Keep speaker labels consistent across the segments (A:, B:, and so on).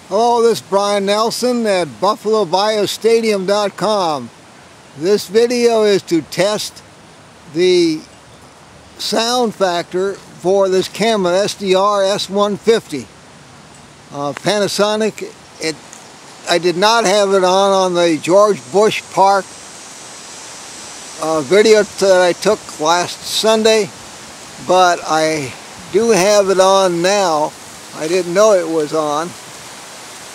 A: Hello, this is Brian Nelson at BuffaloBioStadium.com. This video is to test the sound factor for this camera, SDR-S150. Panasonic. I did not have it on the George Bush Park video that I took last Sunday, but I do have it on now. I didn't know it was on.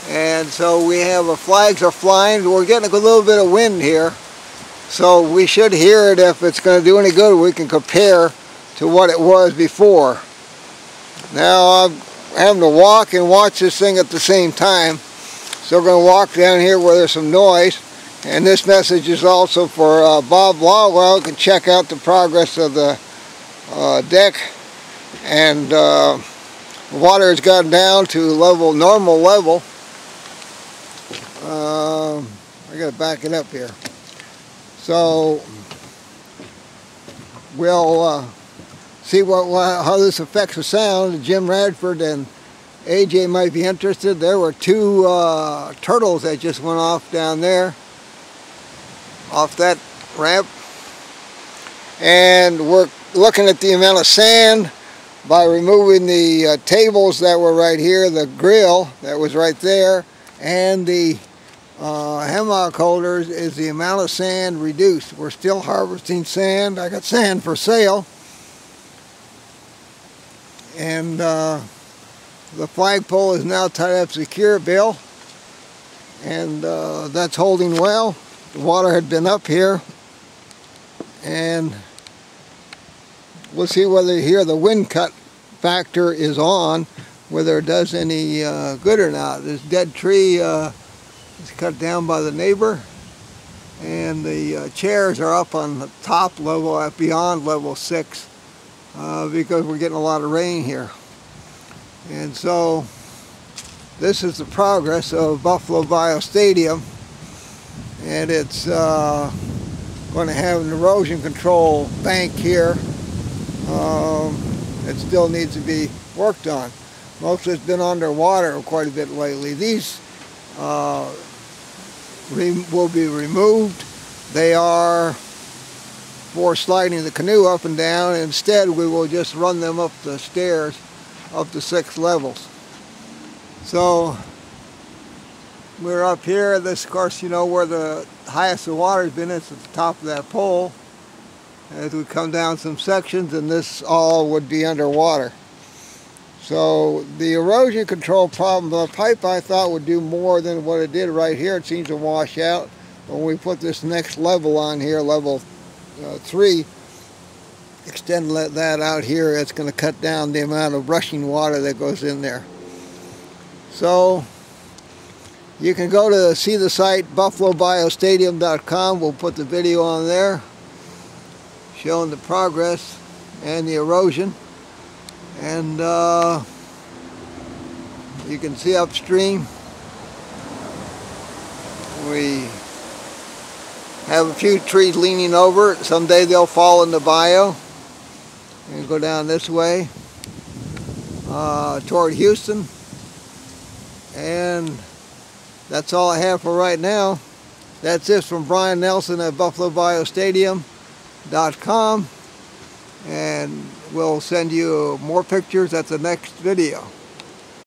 A: And so we have the flags are flying. We're getting a little bit of wind here, so we should hear it. If it's going to do any good, we can compare to what it was before. Now I'm having to walk and watch this thing at the same time, so we're going to walk down here where there's some noise. And this message is also for Bob Lawwell. You can check out the progress of the deck, and water has gotten down to normal level. I gotta back it up here. So we'll see how this affects the sound. Jim Radford and AJ might be interested. There were two turtles that just went off down there, off that ramp, and we're looking at the amount of sand by removing the tables that were right here, the grill that was right there, and the hammock holders. Is the amount of sand reduced? We're still harvesting sand. I got sand for sale, and the flagpole is now tied up secure, Bill, and that's holding well. The water had been up here, and we'll see whether here the wind cut factor is on, whether it does any good or not. This dead tree is cut down by the neighbor, and the chairs are up on the top level, beyond level 6, because we're getting a lot of rain here. And so this is the progress of Buffalo Bio Stadium, and it's going to have an erosion control bank here. It still needs to be worked on. Most of it's been underwater quite a bit lately. These will be removed. They are for sliding the canoe up and down. Instead, we will just run them up the stairs up to 6 levels. So we're up here. This, of course, you know where the highest the water's been. It's at the top of that pole. As we come down some sections, and this all would be underwater. So the erosion control problem, the pipe I thought would do more than what it did right here. It seems to wash out. When we put this next level on here, level 3, extend that out here, it's going to cut down the amount of rushing water that goes in there. So you can go to see the site, BuffaloBioStadium.com. We'll put the video on there showing the progress and the erosion. And you can see upstream we have a few trees leaning over. Someday they'll fall in the bayou. And go down this way toward Houston. And that's all I have for right now. That's it from Brian Nelson at BuffaloBioStadium.com. And we'll send you more pictures at the next video.